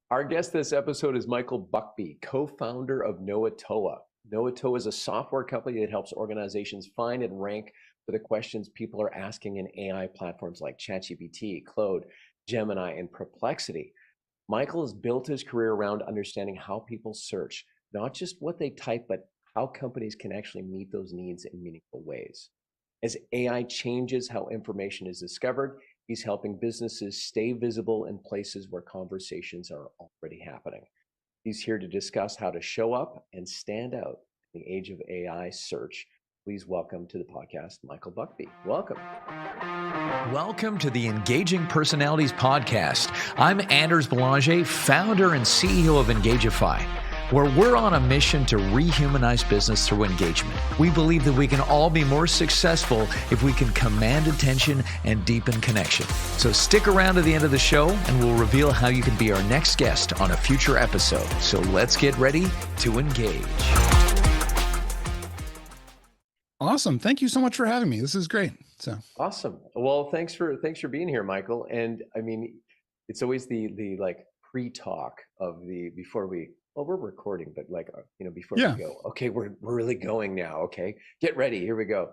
Our guest this episode is Michael Buckbee, co-founder of Knowatoa. Knowatoa is a software company that helps organizations find and rank for the questions people are asking in AI platforms like ChatGPT, Claude, Gemini, and Perplexity. Michael has built his career around understanding how people search, not just what they type, but how companies can actually meet those needs in meaningful ways. As AI changes how information is discovered, he's helping businesses stay visible in places where conversations are already happening. He's here to discuss how to show up and stand out in the age of AI search. Please welcome to the podcast, Michael Buckbee. Welcome. Welcome to the Engaging Personalities Podcast. I'm Anders Belanger, founder and CEO of Engagify, where we're on a mission to rehumanize business through engagement. We believe that we can all be more successful if we can command attention and deepen connection. So stick around to the end of the show and we'll reveal how you can be our next guest on a future episode. So let's get ready to engage. Awesome. Thank you so much for having me. This is great. Awesome. Well, thanks for being here, Michael. And I mean, it's always the like pre-talk of the before we we're recording, but like before we go, okay, we're really going now. Okay, get ready. Here we go.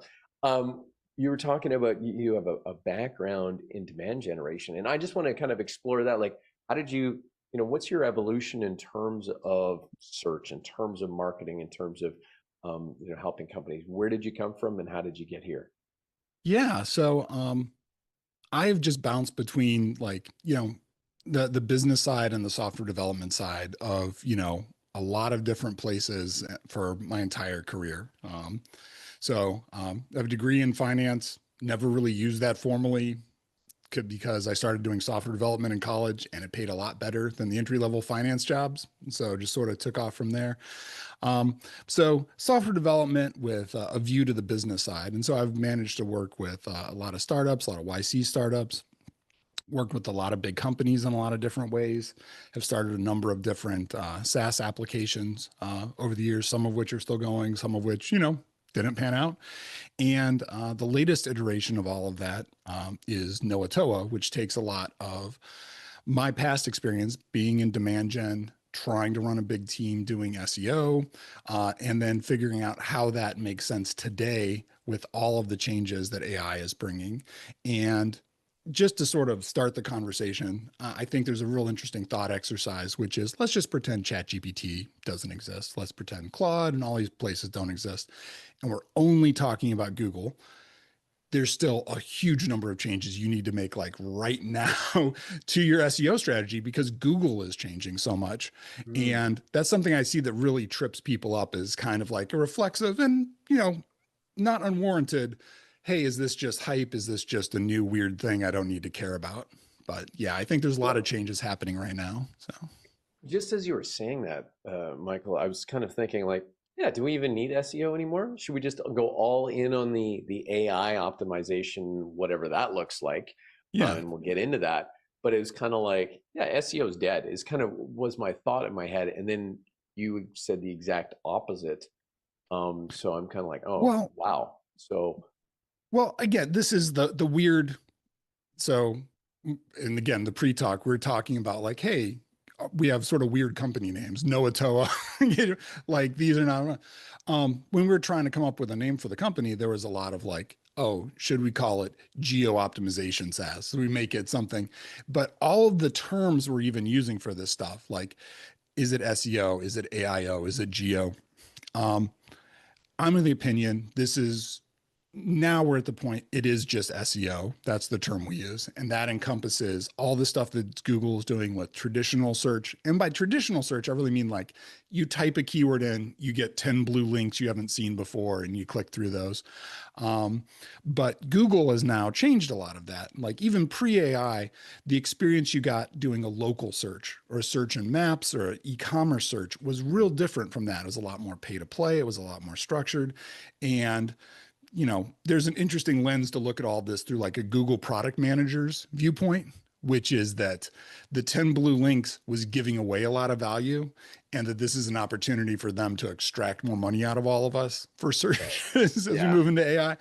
You were talking about you have a background in demand generation, and I just want to kind of explore that. Like, how did you what's your evolution in terms of search, in terms of marketing, in terms of helping companies? Where did you come from, and how did you get here? Yeah. So I've just bounced between the business side and the software development side of, a lot of different places for my entire career. I have a degree in finance, never really used that formally because I started doing software development in college and it paid a lot better than the entry-level finance jobs. So just sort of took off from there. So software development with a view to the business side. And so I've managed to work with a lot of startups, a lot of YC startups, worked with a lot of big companies in a lot of different ways, have started a number of different SaaS applications over the years, some of which are still going, some of which, didn't pan out. And the latest iteration of all of that is Knowatoa, which takes a lot of my past experience being in demand gen, trying to run a big team doing SEO, and then figuring out how that makes sense today with all of the changes that AI is bringing. And just to sort of start the conversation, I think there's a real interesting thought exercise, which is let's just pretend ChatGPT doesn't exist. Let's pretend Claude and all these places don't exist. And we're only talking about Google. There's still a huge number of changes you need to make like right now to your SEO strategy because Google is changing so much. And that's something I see that really trips people up as kind of like a reflexive and, not unwarranted, hey, is this just hype? Is this just a new weird thing I don't need to care about? But yeah, I think there's a lot of changes happening right now. So just as you were saying that, Michael, I was kind of thinking like, yeah, do we even need SEO anymore? Should we just go all in on the AI optimization, whatever that looks like? Yeah. And we'll get into that. But it was kind of like, yeah, SEO is dead. Is kind of was my thought in my head, and then you said the exact opposite. So I'm kind of like, oh, wow. So, well, again, this is the weird. So, and again, the pre-talk, we're talking about like, hey, we have sort of weird company names, Knowatoa, like these are not, when we were trying to come up with a name for the company, there was a lot of like, oh, should we call it geo optimization SaaS? So we make it something, but all of the terms we're even using for this stuff, like, is it SEO? Is it AIO? Is it geo? I'm of the opinion, now we're at the point, it is just SEO. That's the term we use. And that encompasses all the stuff that Google is doing with traditional search. And by traditional search, I really mean like you type a keyword in, you get 10 blue links you haven't seen before, and you click through those. But Google has now changed a lot of that. Like even pre-AI, the experience you got doing a local search or a search in maps or an e-commerce search was real different from that. It was a lot more pay to play. It was a lot more structured. And there's an interesting lens to look at all this through like a Google product manager's viewpoint, which is that the 10 blue links was giving away a lot of value and that this is an opportunity for them to extract more money out of all of us for searches as we move into AI.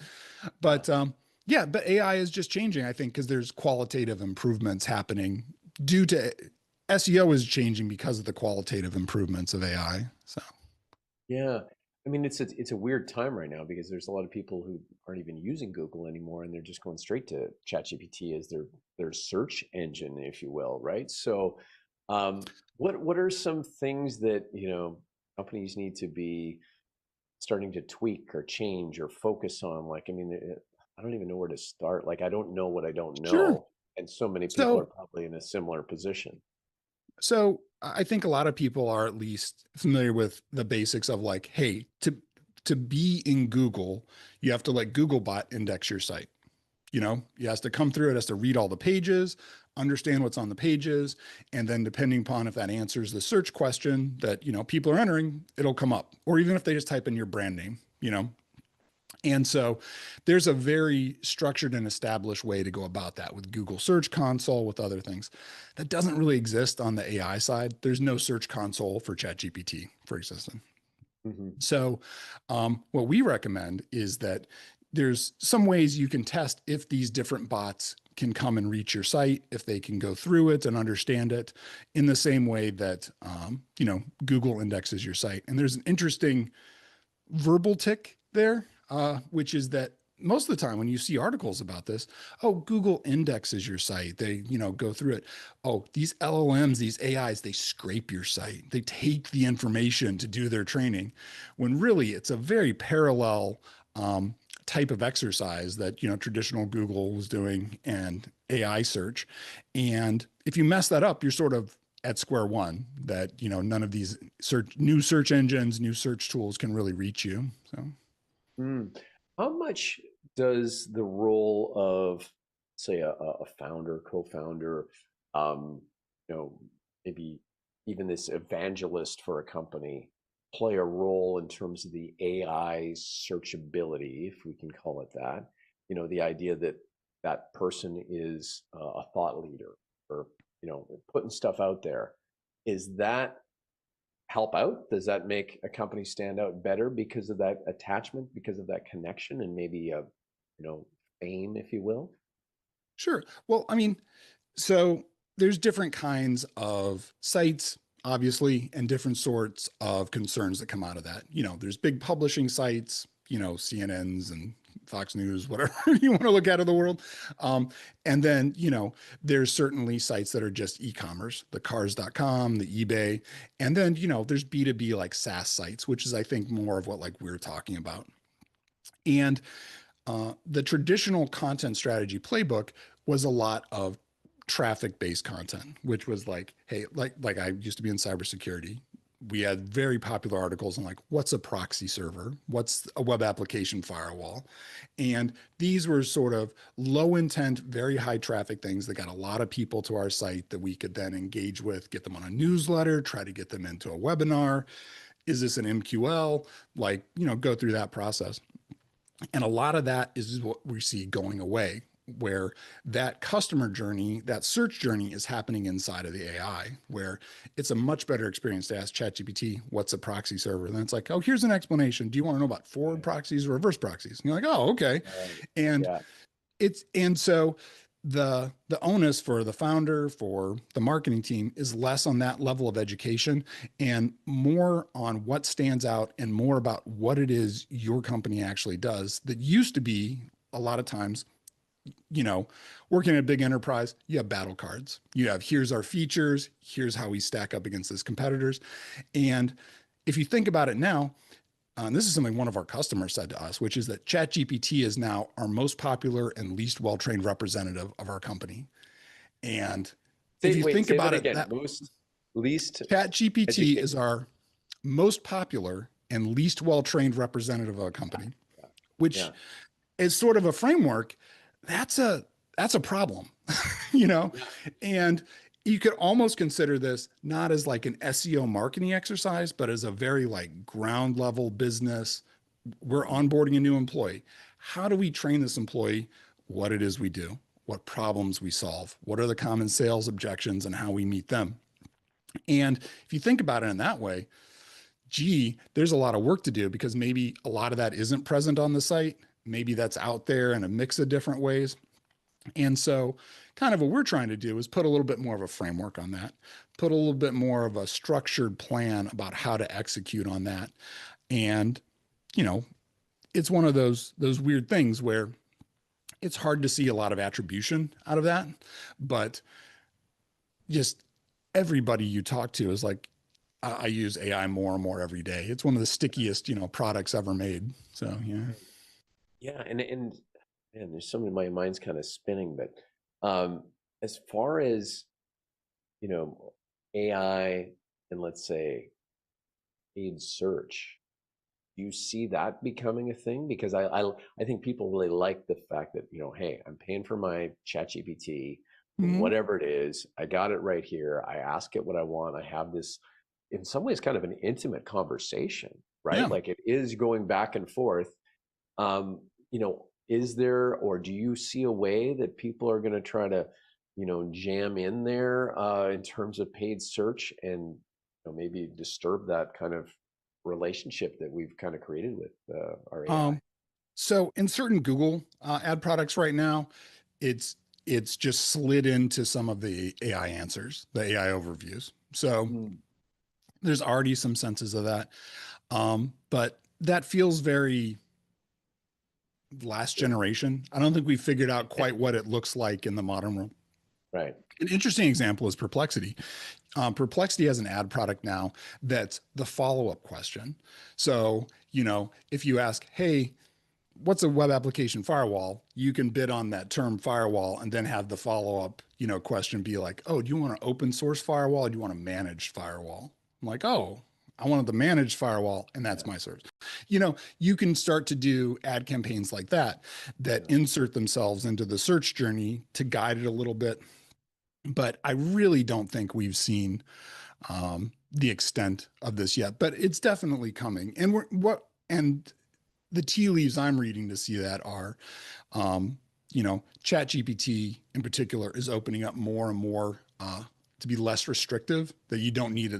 But but AI is just changing, I think, because there's qualitative improvements happening due to SEO is changing because of the qualitative improvements of AI. So Yeah. I mean, it's a weird time right now because there's a lot of people who aren't even using Google anymore, and they're just going straight to ChatGPT as their search engine, if you will, right? So, what are some things that, companies need to be starting to tweak or change or focus on? Like, I mean, I don't even know where to start. Like, I don't know what I don't sure. know, and so many people are So probably in a similar position. So I think a lot of people are at least familiar with the basics of like, hey, to be in Google, you have to let Googlebot index your site. It has to come through, it has to read all the pages, understand what's on the pages, and then depending upon if that answers the search question that, people are entering, it'll come up. Or even if they just type in your brand name. And so there's a very structured and established way to go about that with Google Search Console, with other things. That doesn't really exist on the AI side. There's no Search Console for ChatGPT, for existence. Hmm. So, what we recommend is that there's some ways you can test if these different bots can come and reach your site, if they can go through it and understand it in the same way that, Google indexes your site. And there's an interesting verbal tick there, which is that most of the time when you see articles about this, oh, Google indexes your site. They, go through it. Oh, these LLMs, these AIs, they scrape your site. They take the information to do their training, when really it's a very parallel type of exercise that, traditional Google was doing and AI search. And if you mess that up, you're sort of at square one, that none of these new search engines, new search tools can really reach you. So Mm. How much does the role of, say, a founder, co-founder, um, you know, maybe even this evangelist for a company, play a role in terms of the AI searchability, if we can call it that? The idea that that person is a thought leader, or putting stuff out there. Is that help out? Does that make a company stand out better because of that attachment, because of that connection, and maybe fame, if you will? sure. Well, I mean, so there's different kinds of sites, obviously, and different sorts of concerns that come out of that. There's big publishing sites, CNNs and Fox News, whatever you want to look at of the world. And then, there's certainly sites that are just e-commerce, the cars.com, the eBay. And then, there's B2B like SaaS sites, which is, I think, more of what like we're talking about. And the traditional content strategy playbook was a lot of traffic based content, which was like, hey, like I used to be in cybersecurity. We had very popular articles on like what's a proxy server, what's a web application firewall. And these were sort of low intent, very high traffic things that got a lot of people to our site that we could then engage with, get them on a newsletter, try to get them into a webinar. Is this an MQL? Like, go through that process. And a lot of that is what we see going away, where that customer journey, that search journey is happening inside of the AI, where it's a much better experience to ask ChatGPT, what's a proxy server? And then it's like, oh, here's an explanation. Do you want to know about forward Right. proxies or reverse proxies? And you're like, oh, okay. Right. And Yeah. so the onus for the founder, for the marketing team, is less on that level of education and more on what stands out and more about what it is your company actually does. That used to be a lot of times, working at a big enterprise, you have battle cards. You have, here's our features, here's how we stack up against those competitors. And if you think about it now, and this is something one of our customers said to us, which is that ChatGPT is now our most popular and least well-trained representative of our company. And if you think Say about that it, again. that Most least ChatGPT educated. is our most popular and least well-trained representative of a company, Yeah. which Yeah. is sort of a framework. That's a problem, you know? Yeah. And you could almost consider this not as like an SEO marketing exercise, but as a very like ground level business. We're onboarding a new employee. How do we train this employee what it is we do, what problems we solve, what are the common sales objections, and how we meet them? And if you think about it in that way, gee, there's a lot of work to do because maybe a lot of that isn't present on the site. Maybe that's out there in a mix of different ways. And so kind of what we're trying to do is put a little bit more of a framework on that, put a little bit more of a structured plan about how to execute on that. And, you know, it's one of those weird things where it's hard to see a lot of attribution out of that, but just everybody you talk to is like, I use AI more and more every day. It's one of the stickiest, products ever made. So yeah. Yeah, and man, there's something in my mind's kind of spinning, but as far as you know, AI and let's say paid search, do you see that becoming a thing? Because I think people really like the fact that, hey, I'm paying for my ChatGPT, Mhm. whatever it is, I got it right here. I ask it what I want. I have this, in some ways, kind of an intimate conversation, right? Yeah. Like it is going back and forth. Is there, or do you see a way that people are going to try to, jam in there in terms of paid search and maybe disturb that kind of relationship that we've kind of created with our AI? Um, so in certain Google ad products right now, it's it's just slid into some of the AI answers, the AI overviews. So Mm, there's already some senses of that. But that feels very last yeah, generation. I don't think we figured out quite what it looks like in the modern world. right. An interesting example is Perplexity. Perplexity has an ad product now that's the follow-up question. So, if you ask, hey, what's a web application firewall? You can bid on that term firewall and then have the follow-up, question be like, oh, do you want an open source firewall or do you want a managed firewall? I'm like, oh, I wanted the managed firewall and that's Yeah, my service. You can start to do ad campaigns like that that yeah, insert themselves into the search journey to guide it a little bit. But I really don't think we've seen the extent of this yet, but it's definitely coming. And the tea leaves I'm reading to see that are, ChatGPT in particular is opening up more and more to be less restrictive, that you don't need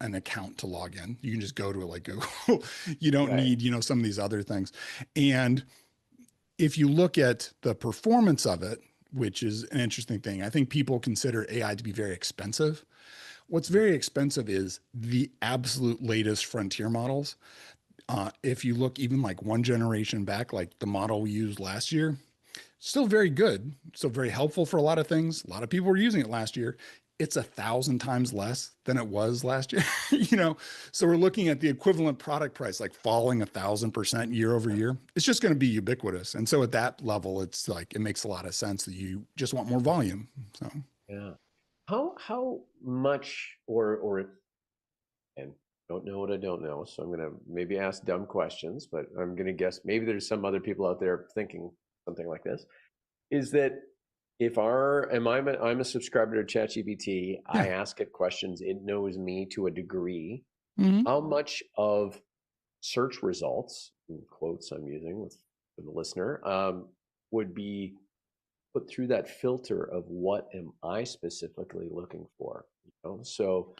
an account to log in. You can just go to it like Google. You don't right. need, some of these other things. And if you look at the performance of it, which is an interesting thing, I think people consider AI to be very expensive. What's very expensive is the absolute latest frontier models. If you look even like one generation back, like the model we used last year, still very good. So very helpful for a lot of things. A lot of people were using it last year. It's 1,000 times less than it was last year. So we're looking at the equivalent product price, like falling 1,000% year over year. It's just going to be ubiquitous. And so at that level, it's like, it makes a lot of sense that you just want more volume. So, Yeah. How much or and don't know what I don't know, so I'm gonna maybe ask dumb questions, but I'm gonna guess maybe there's some other people out there thinking something like this. Is that if I'm a subscriber to ChatGPT, I yeah. ask it questions, it knows me to a degree. Mhm. How much of search results, in quotes I'm using with for the listener, would be put through that filter of what am I specifically looking for? So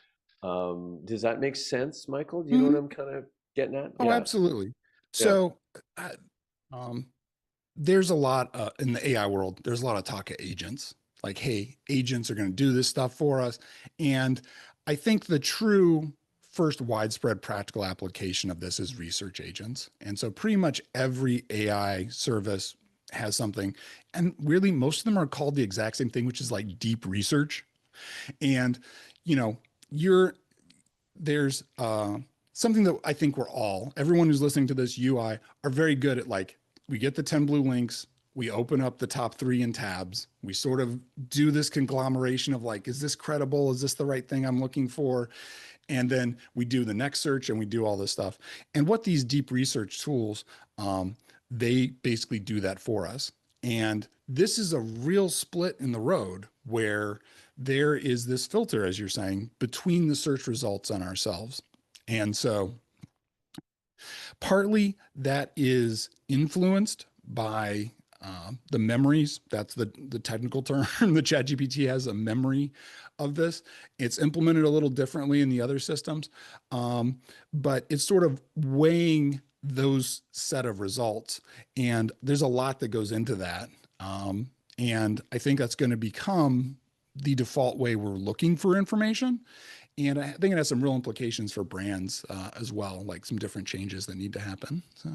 does that make sense, Michael? Do you know what Mhm. I'm kind of getting at? Oh, Yeah, absolutely. yeah, So, uh, um, there's a lot in the AI world, there's a lot of talk of agents. Like, hey, agents are going to do this stuff for us. And I think the true first widespread practical application of this is research agents. And so pretty much every AI service has something. And really, most of them are called the exact same thing, which is like deep research. And, you know, you're there's something that I think everyone who's listening to this UI are very good at. Like, we get the 10 blue links, we open up the top three in tabs, we sort of do this conglomeration of like, is this credible? Is this the right thing I'm looking for? And then we do the next search and we do all this stuff. And what these deep research tools, they basically do that for us. And this is a real split in the road where there is this filter, as you're saying, between the search results and ourselves. And so partly that is influenced by the memories. That's the technical term. The ChatGPT has a memory of this. It's implemented a little differently in the other systems, but it's sort of weighing those set of results. And there's a lot that goes into that. And I think that's going to become the default way we're looking for information. And I think it has some real implications for brands as well, like some different changes that need to happen. So,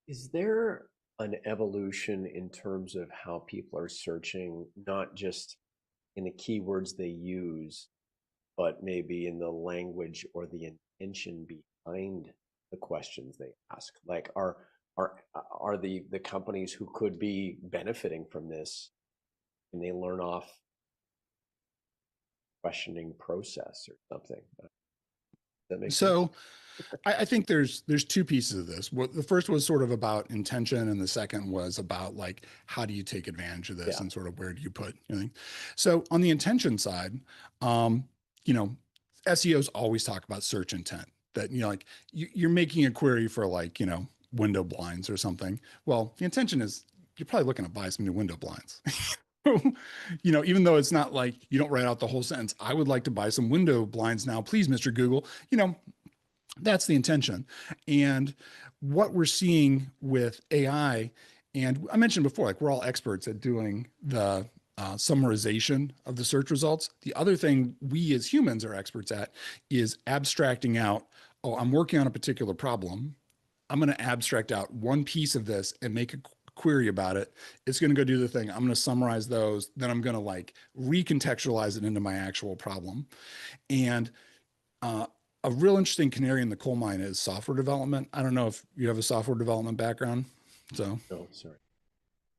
Is there an evolution in terms of how people are searching, not just in the keywords they use, but maybe in the language or the intention behind the questions they ask? Like, are the companies who could be benefiting from this, and they learn off questioning process or something? Does that make sense? so I think there's two pieces of this. What the first was sort of about intention, and the second was about like how do you take advantage of this, Yeah. and sort of where do you put anything. So on the intention side, um, you know, SEOs always talk about search intent. That like you're making a query for like window blinds or something. Well, the intention is you're probably looking to buy some new window blinds. Even though it's not like you don't write out the whole sentence, I would like to buy some window blinds now, please, Mr. Google. That's the intention. And what we're seeing with AI, and I mentioned before, like we're all experts at doing the summarization of the search results. The other thing we as humans are experts at is abstracting out, oh, I'm working on a particular problem. I'm going to abstract out one piece of this and make a query about it. It's going to go do the thing. I'm going to summarize those. Then I'm going to like recontextualize it into my actual problem. And uh, a real interesting canary in the coal mine is software development. I don't know if you have a software development background, No, sorry.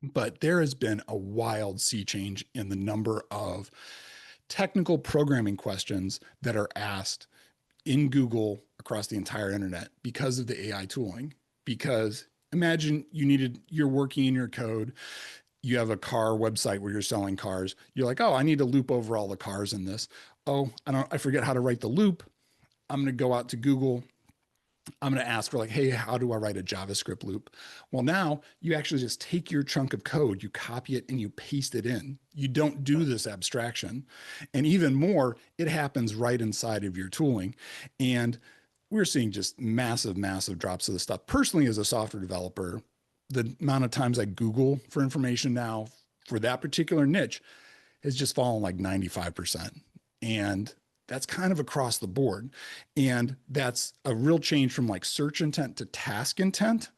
but there has been a wild sea change in the number of technical programming questions that are asked in Google across the entire internet because of the AI tooling. Because imagine you're working in your code, you have a car website where you're selling cars. You're like, oh, I need to loop over all the cars in this. Oh, I forget how to write the loop. I'm going to go out to Google. I'm going to ask for like, hey, how do I write a JavaScript loop? Well, now you actually just take your chunk of code, you copy it and you paste it in. You don't do this abstraction. And even more, it happens right inside of your tooling. And we're seeing just massive, massive drops of this stuff. Personally, as a software developer, the amount of times I Google for information now for that particular niche has just fallen like 95%. And that's kind of across the board. And that's a real change from like search intent to task intent.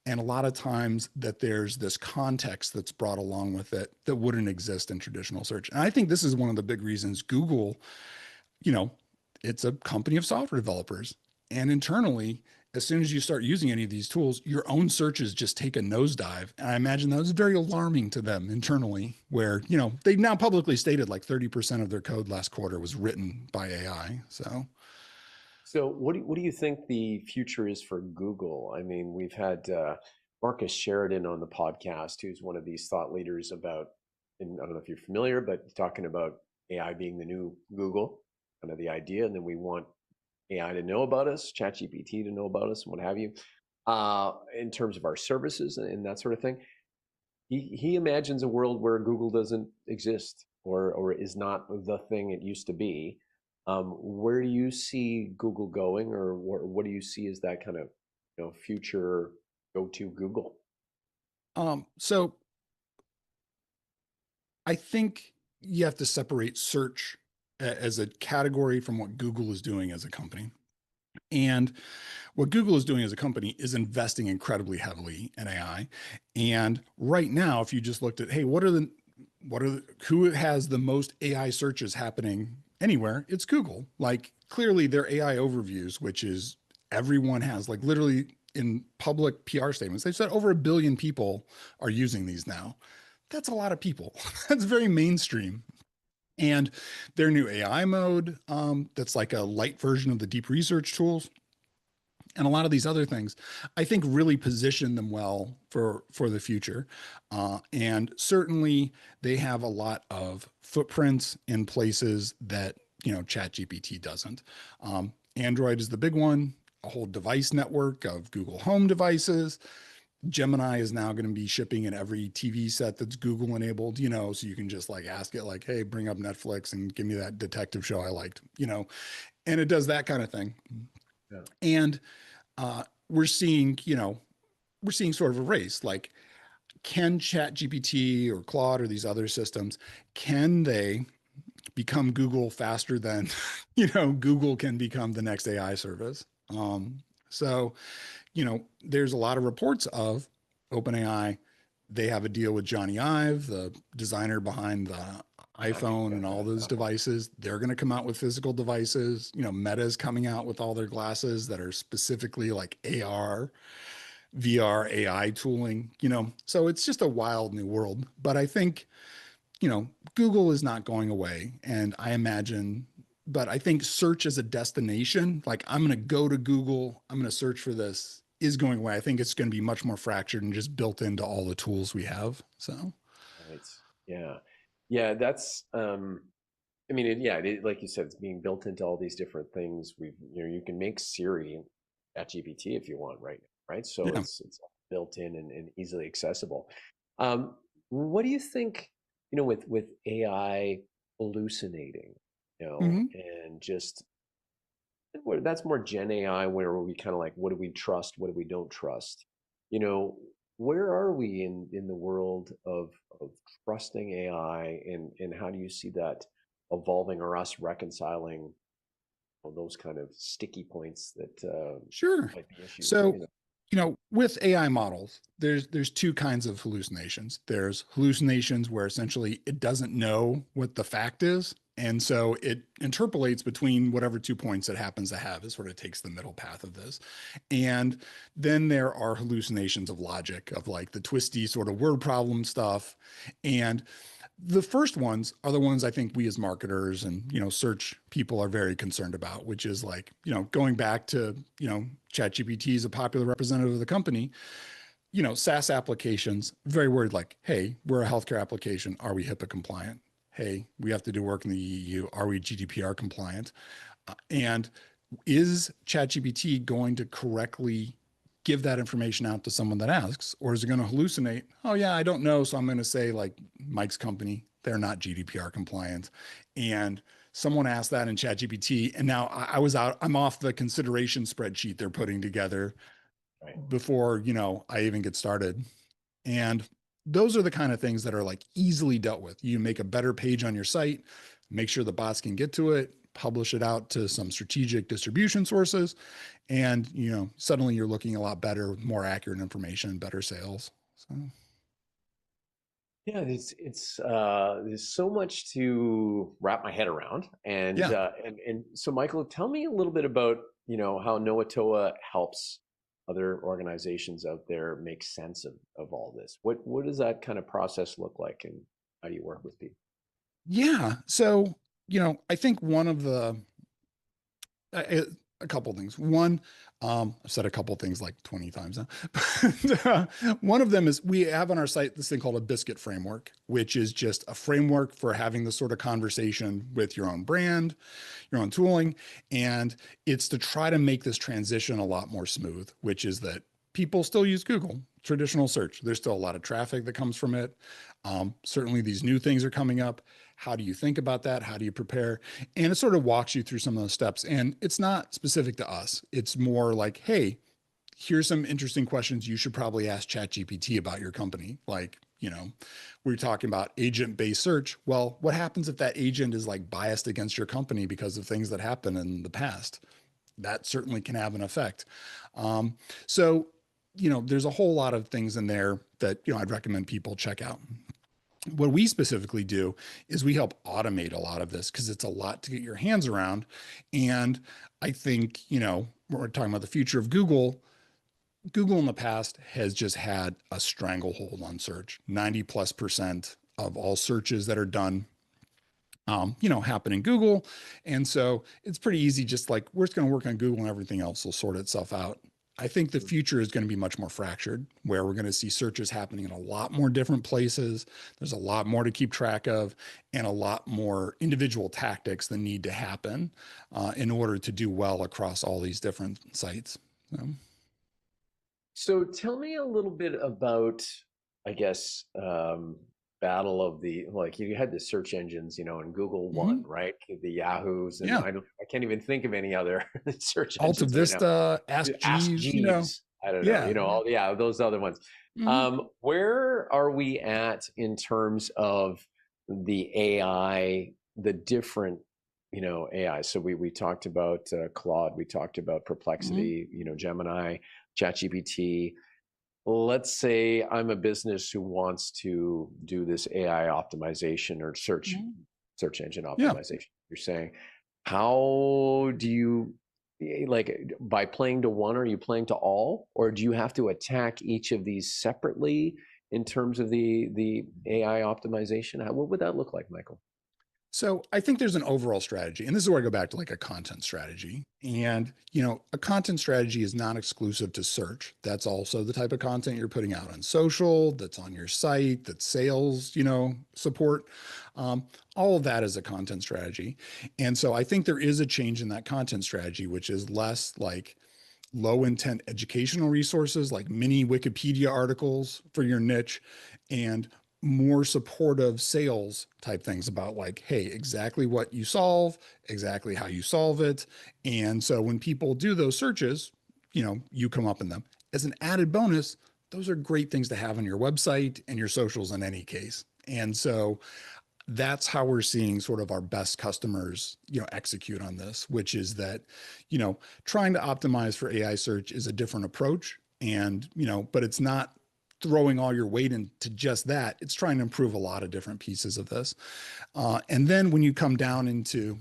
And a lot of times that there's this context that's brought along with it that wouldn't exist in traditional search. And I think this is one of the big reasons Google, you know, it's a company of software developers. And internally, as soon as you start using any of these tools, your own searches just take a nosedive. And I imagine that was very alarming to them internally, where, they've now publicly stated like 30% of their code last quarter was written by AI. So what do you think the future is for Google? I mean, we've had Marcus Sheridan on the podcast, who's one of these thought leaders about, and I don't know if you're familiar, but talking about AI being the new Google, kind of the idea, and then we want AI to know about us, ChatGPT to know about us, and what have you, in terms of our services and that sort of thing. He imagines a world where Google doesn't exist or is not the thing it used to be. Where do you see Google going, or what do you see as that kind of future go-to Google? So I think you have to separate search as a category from what Google is doing as a company. And what Google is doing as a company is investing incredibly heavily in AI. And right now, if you just looked at, hey, who has the most AI searches happening anywhere? It's Google. Like clearly their AI overviews, which is everyone has, like literally in public PR statements, they've said over 1 billion people are using these now. That's a lot of people. That's very mainstream. And their new AI mode, that's like a light version of the deep research tools, and a lot of these other things, I think really position them well for the future. And certainly they have a lot of footprints in places that ChatGPT doesn't. Android is the big one, a whole device network of Google Home devices. Gemini is now going to be shipping in every TV set that's Google enabled, so you can just like ask it like, hey, bring up Netflix and give me that detective show I liked, and it does that kind of thing. Yeah. And we're seeing sort of a race. Like, can ChatGPT or Claude or these other systems, can they become Google faster than, Google can become the next AI service? So, there's a lot of reports of OpenAI. They have a deal with Johnny Ive, the designer behind the iPhone and all those devices. They're going to come out with physical devices. Meta's coming out with all their glasses that are specifically like AR, VR, AI tooling, so it's just a wild new world. But I think, Google is not going away. And I imagine, but I think search as a destination, like I'm going to go to Google, I'm going to search for this, is going away. I think it's going to be much more fractured and just built into all the tools we have. So, Right. Yeah. Yeah. That's, I mean, like you said, it's being built into all these different things. You can make Siri at GPT if you want, right? So yeah. it's built in and easily accessible. Um, what do you think, with AI hallucinating, Hmm. and just that's more Gen AI, where we kind of like, what do we trust, what do we don't trust? You know, where are we in the world of trusting AI, and how do you see that evolving, or us reconciling those kind of sticky points that Sure. might be issues? So, with AI models, there's two kinds of hallucinations. There's hallucinations where essentially it doesn't know what the fact is, and so it interpolates between whatever 2 points it happens to have. It sort of takes the middle path of this. And then there are hallucinations of logic, of like the twisty sort of word problem stuff. And the first ones are the ones I think we as marketers and, search people are very concerned about, which is like, going back to, ChatGPT is a popular representative of the company. SaaS applications, very worried like, hey, we're a healthcare application. Are we HIPAA compliant? Hey, we have to do work in the EU. Are we GDPR compliant? And is ChatGPT going to correctly give that information out to someone that asks, or is it going to hallucinate? Oh yeah, I don't know, so I'm going to say like Mike's company, they're not GDPR compliant, and someone asked that in ChatGPT, and now I was out. I'm off the consideration spreadsheet they're putting together Right. before I even get started. And those are the kind of things that are like easily dealt with. You make a better page on your site, make sure the bots can get to it, publish it out to some strategic distribution sources, and suddenly you're looking a lot better, more accurate information, better sales. So Yeah, there's so much to wrap my head around, and yeah. so Michael, tell me a little bit about how Knowatoa helps other organizations out there make sense of all this. What does that kind of process look like, and how do you work with people? Yeah. So, I think one of the a couple things. One, I've said a couple things like 20 times now. But, one of them is we have on our site this thing called a biscuit framework, which is just a framework for having this sort of conversation with your own brand, your own tooling. And it's to try to make this transition a lot more smooth, which is that people still use Google, traditional search. There's still a lot of traffic that comes from it. Certainly, these new things are coming up. How do you think about that? How do you prepare? And it sort of walks you through some of those steps. And it's not specific to us. It's more like, hey, here's some interesting questions you should probably ask ChatGPT about your company. Like, we're talking about agent-based search. Well, what happens if that agent is like biased against your company because of things that happened in the past? That certainly can have an effect. So, there's a whole lot of things in there that, I'd recommend people check out. What we specifically do is we help automate a lot of this because it's a lot to get your hands around. And I think, we're talking about the future of Google. Google in the past has just had a stranglehold on search. 90+% of all searches that are done, happen in Google. And so it's pretty easy, just like we're just going to work on Google and everything else will sort itself out. I think the future is going to be much more fractured, where we're going to see searches happening in a lot more different places. There's a lot more to keep track of, and a lot more individual tactics that need to happen in order to do well across all these different sites. So, So tell me a little bit about, I guess, battle of the, like, you had the search engines, and Google mhm. won, right? The Yahoos, and Yeah. I can't even think of any other search Alta engines right now. Vista, Ask Ask Jeeves, Jeeves. I don't know, yeah. all, yeah, those other ones. Mhm. Where are we at in terms of the AI, the different, AI? So we talked about Claude, we talked about Mhm. Perplexity, Gemini, ChatGPT. Let's say I'm a business who wants to do this AI optimization or Mhm. search engine Yeah. optimization. You're saying, how do you like by playing to one, are you playing to all, or do you have to attack each of these separately in terms of the AI optimization? What would that look like, Michael? So I think there's an overall strategy, and this is where I go back to like a content strategy. And, a content strategy is not exclusive to search. That's also the type of content you're putting out on social, that's on your site, that's sales, support. Um, all of that is a content strategy. And so I think there is a change in that content strategy, which is less like low intent educational resources like mini Wikipedia articles for your niche and more supportive sales type things about like, hey, exactly what you solve, exactly how you solve it. And so when people do those searches, you come up in them. As an added bonus, those are great things to have on your website and your socials in any case. And so that's how we're seeing sort of our best customers, execute on this, which is that, trying to optimize for AI search is a different approach. And, but it's not throwing all your weight into just that. It's trying to improve a lot of different pieces of this. And then when you come down into,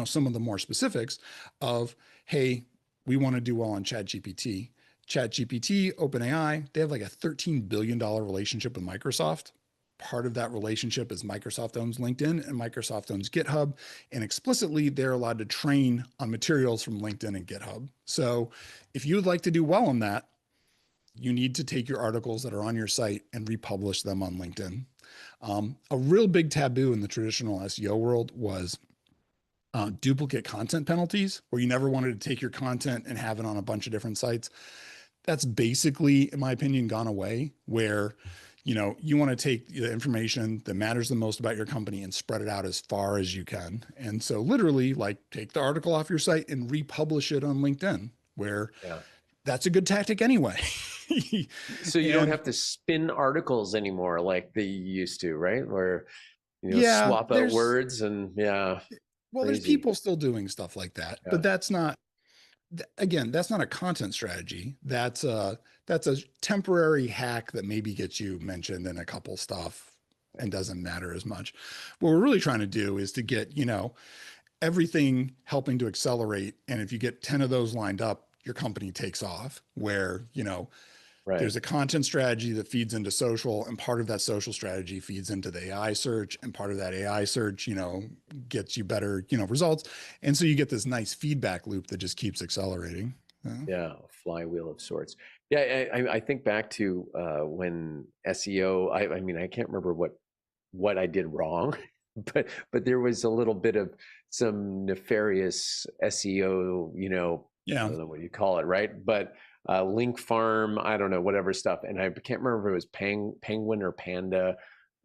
some of the more specifics of, hey, we want to do well on ChatGPT. ChatGPT, OpenAI, they have like a $13 billion relationship with Microsoft. Part of that relationship is Microsoft owns LinkedIn and Microsoft owns GitHub. And explicitly, they're allowed to train on materials from LinkedIn and GitHub. So if you would like to do well on that, you need to take your articles that are on your site and republish them on LinkedIn. A real big taboo in the traditional SEO world was duplicate content penalties, where you never wanted to take your content and have it on a bunch of different sites. That's basically, in my opinion, gone away, where you want to take the information that matters the most about your company and spread it out as far as you can. And so literally like take the article off your site and republish it on LinkedIn, where Yeah. that's a good tactic anyway. So you don't And have to spin articles anymore like they used to, right? Where, yeah, swap out words and yeah, there's crazy. people still doing stuff like that, but Yeah. that's not, again, that's not a content strategy. That's a temporary hack that maybe gets you mentioned in a couple stuff and doesn't matter as much. What we're really trying to do is to get, everything helping to accelerate. And if you get 10 of those lined up, your company takes off where, Right. there's a content strategy that feeds into social, and part of that social strategy feeds into the AI search, and part of that AI search, gets you better, results. And so you get this nice feedback loop that just keeps accelerating. Yeah, a flywheel of sorts. Yeah, I think back to when SEO. I mean, I can't remember what I did wrong, but there was a little bit of some nefarious SEO. I Yeah. don't know what you call it, right? But link farm, I don't know, whatever stuff. And I can't remember if it was Penguin or Panda.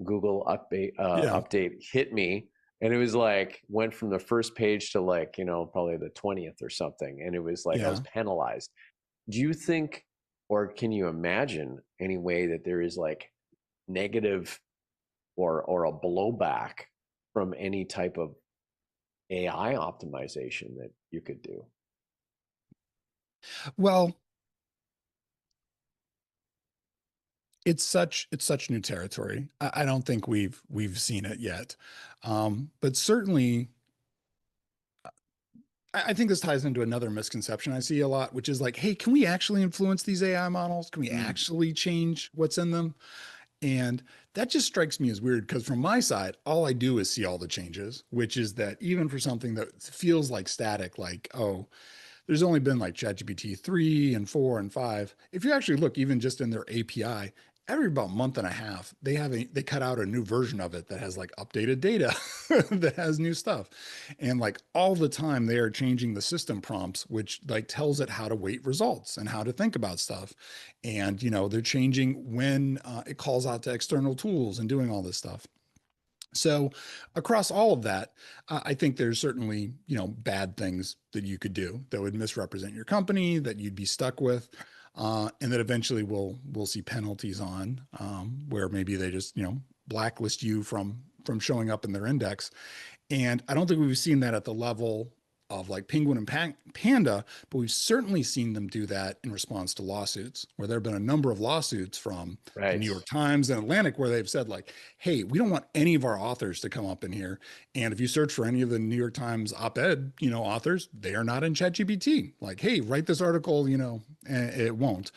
Google Yeah. update hit me, and it was like went from the first page to like probably the 20th or something, and it was like I was Yeah. penalized. Do you think, or can you imagine any way that there is like negative or a blowback from any type of AI optimization that you could do? Well, it's such new territory. I don't think we've seen it yet. But certainly I think this ties into another misconception I see a lot, which is like, hey, can we actually influence these AI models? Can we Mm. actually change what's in them? And that just strikes me as weird because from my side, all I do is see all the changes, which is that even for something that feels like static, like, oh, there's only been like ChatGPT 3 and 4 and 5. If you actually look even just in their API, every about month and a half, they cut out a new version of it that has like updated data that has new stuff. And like all the time they are changing the system prompts, which like tells it how to weight results and how to think about stuff. And they're changing when it calls out to external tools and doing all this stuff. So across all of that, I think there's certainly, bad things that you could do that would misrepresent your company that you'd be stuck with. and that eventually we'll see penalties on, where maybe they just, blacklist you from showing up in their index. And I don't think we've seen that at the level of like Penguin and Panda, but we've certainly seen them do that in response to lawsuits, where there have been a number of lawsuits from the New Right. York Times and Atlantic, where they've said like, hey, we don't want any of our authors to come up in here. And if you search for any of the New York Times op-ed, authors, they are not in ChatGPT. Like, hey, write this article, and it won't.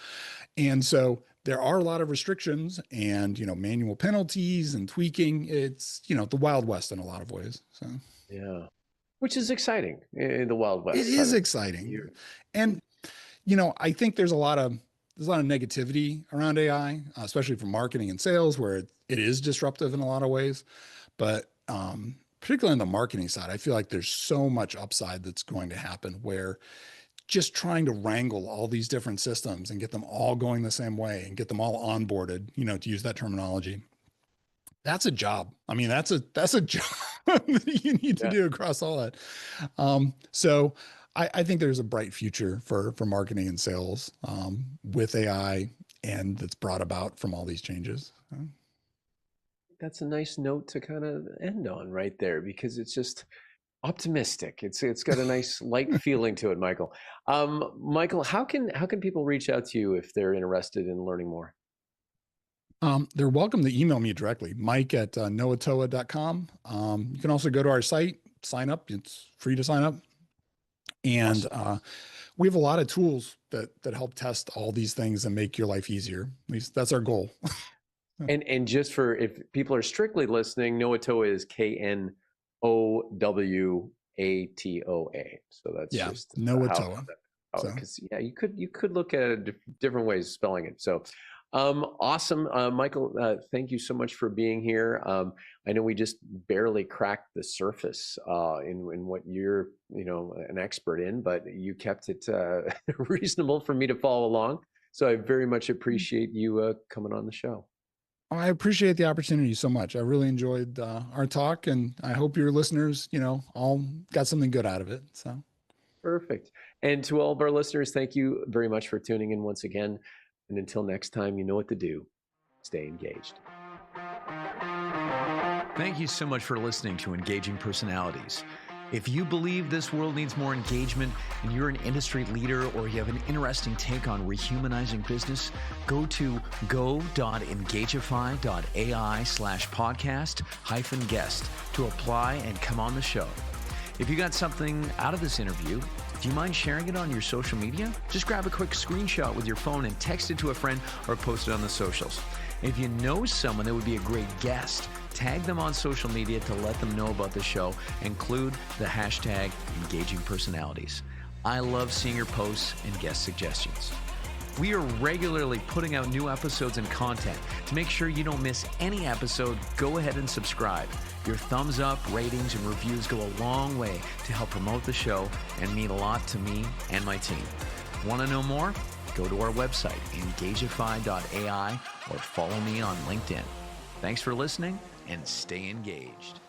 And so there are a lot of restrictions and, manual penalties and tweaking. It's, the Wild West in a lot of ways. So Yeah. Which is exciting in the Wild West. it is exciting. And, I think there's a lot of negativity around AI, especially for marketing and sales, where it is disruptive in a lot of ways. But particularly on the marketing side, I feel like there's so much upside that's going to happen, where just trying to wrangle all these different systems and get them all going the same way and get them all onboarded, to use that terminology. That's a job. I mean, that's a job that you need to do across all that. So I think there's a bright future for marketing and sales with AI, and that's brought about from all these changes. That's a nice note to kind of end on right there, because it's just optimistic. It's got a nice light feeling to it, Michael. Michael, how can people reach out to you if they're interested in learning more? They're welcome to email me directly, mike@knowatoa.com. You can also go to our site, sign up. It's free to sign up. And we have a lot of tools that help test all these things and make your life easier. At least that's our goal. And just for, if people are strictly listening, Knowatoa is KNOWATOA. So that's just Knowatoa. Because you could look at different ways of spelling it. So awesome. Michael, thank you so much for being here. I know we just barely cracked the surface in what you're, an expert in, but you kept it reasonable for me to follow along. So I very much appreciate you coming on the show. I appreciate the opportunity so much. I really enjoyed our talk, and I hope your listeners, all got something good out of it. So perfect. And to all of our listeners, thank you very much for tuning in once again. And until next time, you know what to do. Stay engaged. Thank you so much for listening to Engaging Personalities. If you believe this world needs more engagement and you're an industry leader, or you have an interesting take on rehumanizing business, go to go.engagify.ai/podcast-guest to apply and come on the show. If you got something out of this interview, do you mind sharing it on your social media? Just grab a quick screenshot with your phone and text it to a friend or post it on the socials. If you know someone that would be a great guest, tag them on social media to let them know about the show. Include the hashtag Engaging Personalities. I love seeing your posts and guest suggestions. We are regularly putting out new episodes and content. To make sure you don't miss any episode, go ahead and subscribe. Your thumbs up, ratings, and reviews go a long way to help promote the show and mean a lot to me and my team. Want to know more? Go to our website, engagify.ai, or follow me on LinkedIn. Thanks for listening, and stay engaged.